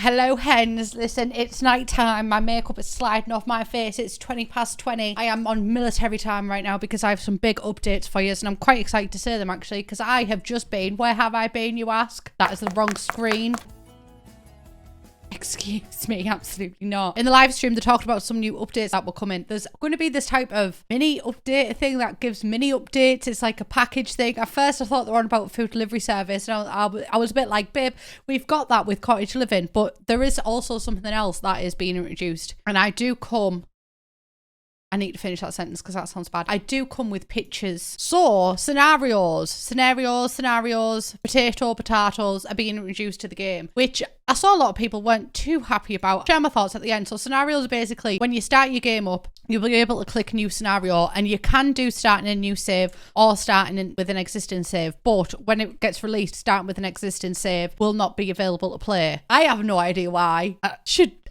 Hello hens, listen, it's night time, my makeup is sliding off my face, it's 20 past 20. I am on military time right now because I have some big updates for you, and I'm quite excited to say them actually, because I have just been, where have I been, you ask? That is the wrong screen. Excuse me, absolutely not. In the live stream, they talked about some new updates that will come in. There's going to be this type of mini update thing that gives mini updates. It's like a package thing. At first, I thought they were on about food delivery service, and I was a bit like, babe, we've got that with cottage living, but there is also something else that is being introduced. And I need to finish that sentence because that sounds bad. I do come with pictures. So, scenarios, potatoes are being introduced to the game, which I saw a lot of people weren't too happy about. Share my thoughts at the end. So scenarios are basically when you start your game up, you'll be able to click new scenario, and you can do starting a new save or starting with an existing save. But when it gets released, starting with an existing save will not be available to play. I have no idea why.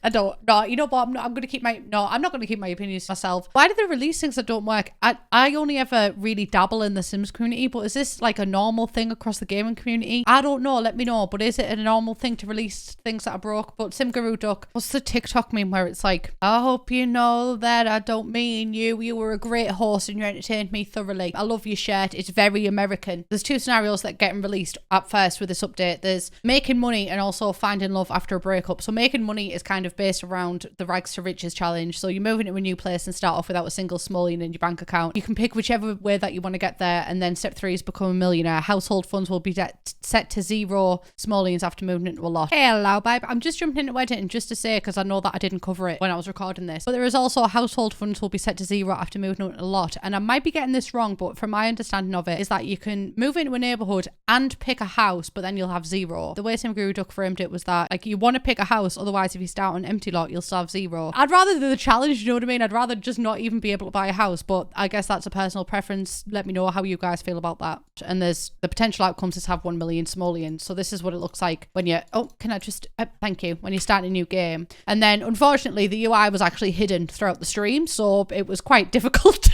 I don't know. You know what? I'm not going to keep my opinions to myself. Why do they release things that don't work? I only ever really dabble in the Sims community, but is this like a normal thing across the gaming community? I don't know. Let me know. But is it a normal thing to release things that are broke? But Simguru Duck, what's the TikTok meme where it's like, I hope you know that I don't mean you. You were a great host and you entertained me thoroughly. I love your shirt. It's very American. There's two scenarios that are getting released at first with this update. There's making money and also finding love after a breakup. So making money is kind of based around the rags to riches challenge. So you move into a new place and start off without a single simoleon in your bank account. You can pick whichever way that you want to get there, and then step 3 is become a millionaire. Household funds will be set to 0 simoleons after moving into a lot. Hello, babe. I'm just jumping into editing just to say, because I know that I didn't cover it when I was recording this, but there is also household funds will be set to 0 after moving into a lot. And I might be getting this wrong, but from my understanding of it is that you can move into a neighborhood and pick a house, but then you'll have 0. The way Sim Guru Duck framed it was that like you want to pick a house, otherwise if you start on empty lot, you'll still have 0. I'd rather do the challenge, you know what I mean? I'd rather just not even be able to buy a house, but I guess that's a personal preference. Let me know how you guys feel about that. And there's the potential outcomes is have 1 million simoleons. So this is what it looks like when you, thank you, when you start a new game. And then unfortunately the UI was actually hidden throughout the stream, so it was quite difficult.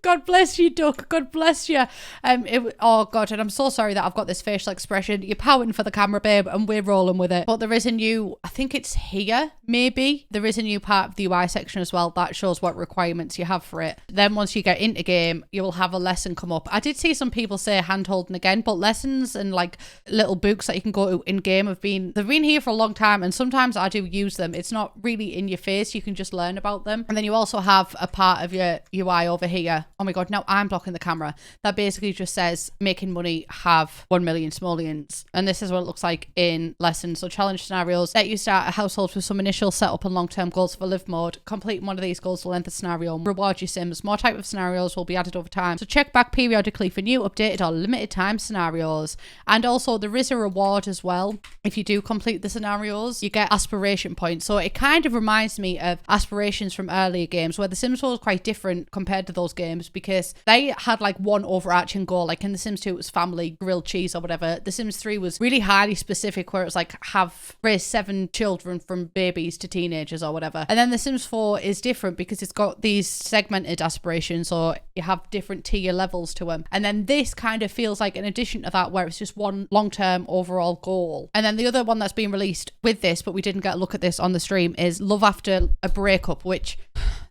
God bless you, Duck. God bless you. Oh God, and I'm so sorry that I've got this facial expression. You're pouting for the camera, babe, and we're rolling with it. But there is a new, I think it's here, maybe. There is a new part of the UI section as well that shows what requirements you have for it. Then once you get into game, you will have a lesson come up. I did see some people say hand-holding again, but lessons and like little books that you can go to in game they've been here for a long time, and sometimes I do use them. It's not really in your face. You can just learn about them. And then you also have a part of your UI over here. Oh my God, now I'm blocking the camera. That basically just says making money, have 1 million simoleons. And this is what it looks like in lessons. So challenge scenarios, let you start a household with some initial setup and long-term goals for live mode. Completing one of these goals will end the scenario. Reward your Sims. More type of scenarios will be added over time. So check back periodically for new updated or limited time scenarios. And also there is a reward as well. If you do complete the scenarios, you get aspiration points. So it kind of reminds me of aspirations from earlier games where the Sims was quite different compared to those games, because they had like one overarching goal. Like in The Sims 2 it was family, grilled cheese or whatever. The Sims 3 was really highly specific, where it was like have raised 7 children from babies to teenagers or whatever. And then The Sims 4 is different because it's got these segmented aspirations, or you have different tier levels to them. And then this kind of feels like an addition to that, where it's just one long-term overall goal. And then the other one that's being released with this, but we didn't get a look at this on the stream, is Love After a Breakup, which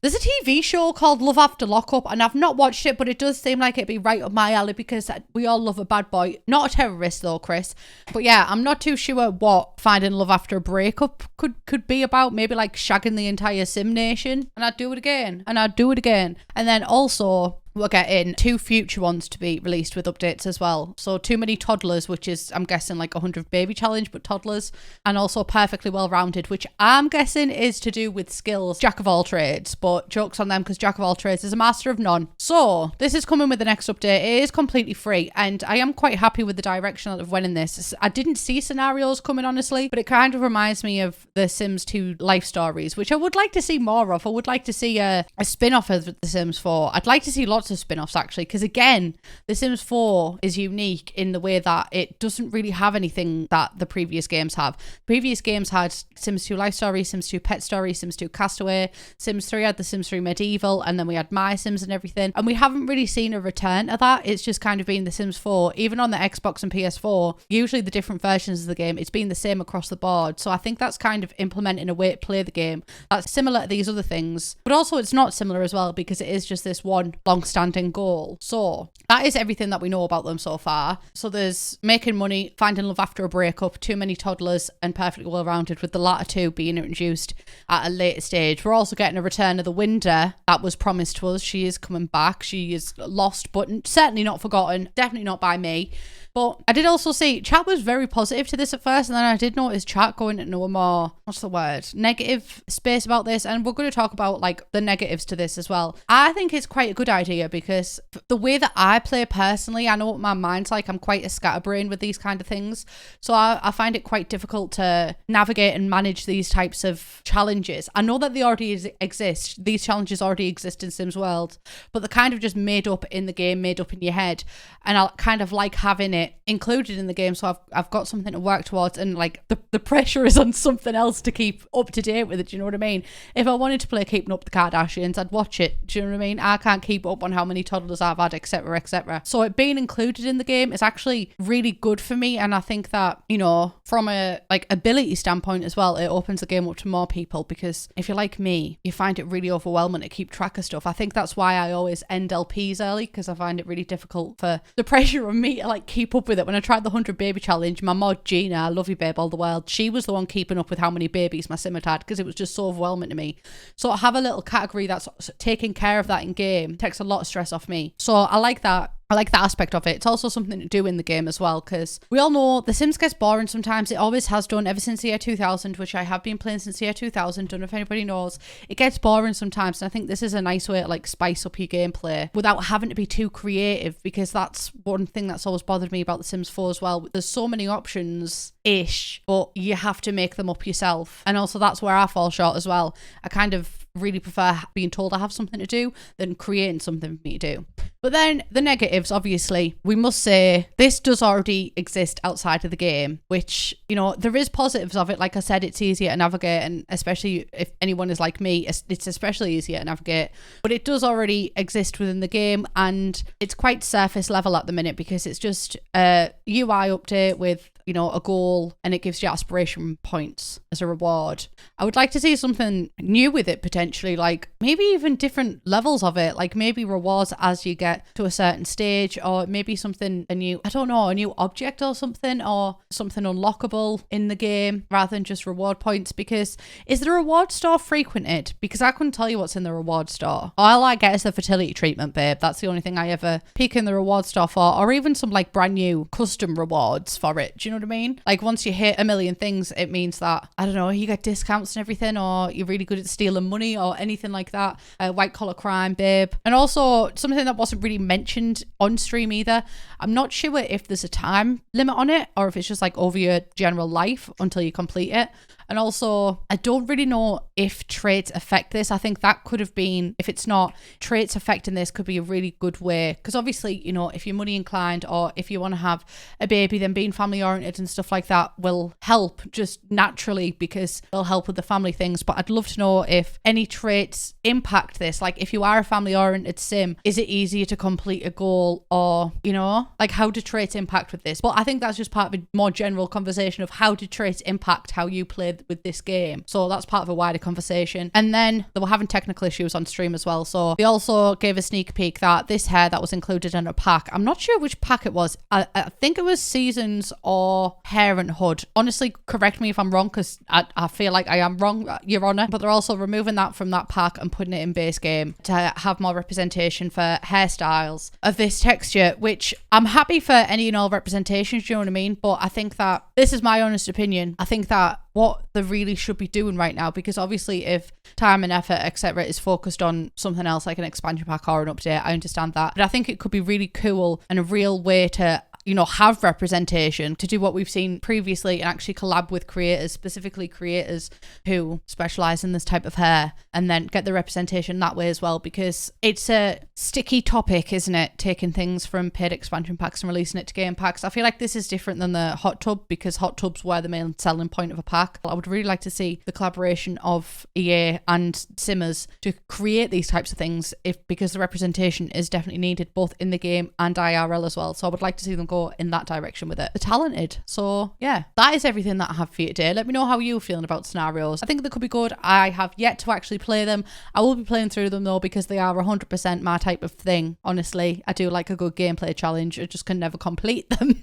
there's a TV show called Love After Lockup, and I've not watched it, but it does seem like it'd be right up my alley because we all love a bad boy. Not a terrorist though, Chris. But yeah, I'm not too sure what finding love after a breakup could be about. Maybe like shagging the entire Sim nation. And I'd do it again. And then also we're getting 2 future ones to be released with updates as well. So Too Many Toddlers, which is, I'm guessing, like 100 baby challenge, but toddlers. And also Perfectly Well-Rounded, which I'm guessing is to do with skills. Jack of all trades, but jokes on them because Jack of all trades is a master of none. So this is coming with the next update. It is completely free, and I am quite happy with the direction that I've went in this. I didn't see scenarios coming, honestly, but it kind of reminds me of the Sims 2 life stories, which I would like to see more of. I would like to see a spin-off of The Sims 4. I'd like to see lots lots of spin-offs actually, because again, The Sims 4 is unique in the way that it doesn't really have anything that the previous games have. Previous games had Sims 2 Life Story, Sims 2 Pet Story, Sims 2 Castaway, Sims 3 had the Sims 3 Medieval, and then we had My Sims and everything. And we haven't really seen a return of that. It's just kind of been The Sims 4. Even on the Xbox and PS4, usually the different versions of the game, it's been the same across the board. So I think that's kind of implementing a way to play the game that's similar to these other things. But also it's not similar as well, because it is just this one long-standing goal. So that is everything that we know about them so far. So there's making money, finding love after a breakup, too many toddlers, and perfectly well-rounded, with the latter two being introduced at a later stage. We're also getting a return of the Winder that was promised to us. She is coming back. She is lost, but certainly not forgotten. Definitely not by me. But I did also see chat was very positive to this at first, and then I did notice chat going into a more, what's the word, negative space about this. And we're going to talk about like the negatives to this as well. I think it's quite a good idea, because the way that I play personally, I know what my mind's like. I'm quite a scatterbrain with these kind of things, so I find it quite difficult to navigate and manage these types of challenges. I know that they already exist. These challenges already exist in Sims World, but they're kind of just made up in the game, made up in your head, and I kind of like having it included in the game, so I've got something to work towards, and like the pressure is on something else to keep up to date with it. Do you know what I mean? If I wanted to play Keeping Up the Kardashians, I'd watch it. Do you know what I mean? I can't keep up on how many toddlers I've had, etc, etc. So it being included in the game is actually really good for me, and I think that, you know, from a like ability standpoint as well, it opens the game up to more people, because if you're like me, you find it really overwhelming to keep track of stuff. I think that's why I always end LPs early, because I find it really difficult for the pressure on me to like keep up with it. When I tried the 100 baby challenge, my mod Gina, I love you babe all the world, she was the one keeping up with how many babies my sim had had, because it was just so overwhelming to me. So I have a little category that's taking care of that in game. It takes a lot of stress off me, so I like that. I like that aspect of it. It's also something to do in the game as well, because we all know The Sims gets boring sometimes. It always has done ever since the year 2000, which I have been playing since the year 2000. Don't know if anybody knows. It gets boring sometimes, and I think this is a nice way to like spice up your gameplay without having to be too creative, because that's one thing that's always bothered me about The Sims 4 as well. There's so many options-ish, but you have to make them up yourself. And also that's where I fall short as well. I kind of really prefer being told I have something to do than creating something for me to do. But then the negatives, obviously, we must say this does already exist outside of the game, which, you know, there is positives of it. Like I said, it's easier to navigate, and especially if anyone is like me, it's especially easier to navigate. But it does already exist within the game, and it's quite surface level at the minute, because it's just a UI update with, you know, a goal, and it gives you aspiration points as a reward. I would like to see something new with it potentially, like maybe even different levels of it, like maybe rewards as you get to a certain stage, or maybe something, a new object or something unlockable in the game rather than just reward points. Because is the reward store frequented? Because I couldn't tell you what's in the reward store. All I get is the fertility treatment, babe. That's the only thing I ever peek in the reward store for, or even some like brand new custom rewards for it. Do you know what I mean? Like once you hit a million things, it means that, I don't know, you get discounts and everything, or you're really good at stealing money or anything like that. White collar crime, babe. And also something that wasn't really mentioned on stream either, I'm not sure if there's a time limit on it, or if it's just like over your general life until you complete it. And also, I don't really know if traits affect this. I think that could have been, if it's not, traits affecting this could be a really good way. Because obviously, you know, if you're money inclined, or if you want to have a baby, then being family oriented and stuff like that will help just naturally, because it'll help with the family things. But I'd love to know if any traits impact this. Like if you are a family oriented sim, is it easier to complete a goal, or, you know, like how do traits impact with this? But I think that's just part of a more general conversation of how do traits impact how you play with this game. So that's part of a wider conversation. And then they were having technical issues on stream as well, so they also gave a sneak peek that this hair that was included in a pack, I'm not sure which pack it was, I think it was Seasons or Parenthood. Honestly, correct me if I'm wrong, because I feel like I am wrong, Your Honor. But they're also removing that from that pack and putting it in base game to have more representation for hairstyles of this texture, which I'm happy for any and all representations, do you know what I mean? But I think that, this is my honest opinion, I think that what they really should be doing right now, because obviously if time and effort etc is focused on something else like an expansion pack or an update, I understand that, but I think it could be really cool and a real way to you know, have representation, to do what we've seen previously and actually collab with creators, specifically creators who specialize in this type of hair, and then get the representation that way as well, because it's a sticky topic, isn't it? Taking things from paid expansion packs and releasing it to game packs. I feel like this is different than the hot tub, because hot tubs were the main selling point of a pack. I would really like to see the collaboration of EA and SIMS to create these types of things, because the representation is definitely needed both in the game and IRL as well. So I would like to see them go in that direction with it. They're talented. So yeah, that is everything that I have for you today. Let me know how you're feeling about scenarios. I think they could be good. I have yet to actually play them. I will be playing through them though, because they are 100% my type of thing. Honestly, I do like a good gameplay challenge. I just can never complete them.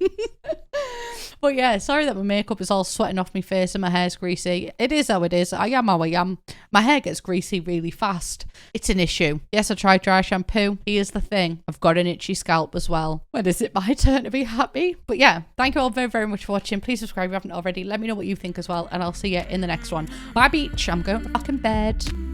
But yeah, sorry that my makeup is all sweating off my face and my hair's greasy. It is how it is. I am how I am. My hair gets greasy really fast. It's an issue. Yes, I tried dry shampoo. Here's the thing. I've got an itchy scalp as well. When is it my turn to be happy? But yeah, thank you all very, very much for watching. Please subscribe if you haven't already. Let me know what you think as well, and I'll see you in the next one. Bye, beach. I'm going back in bed.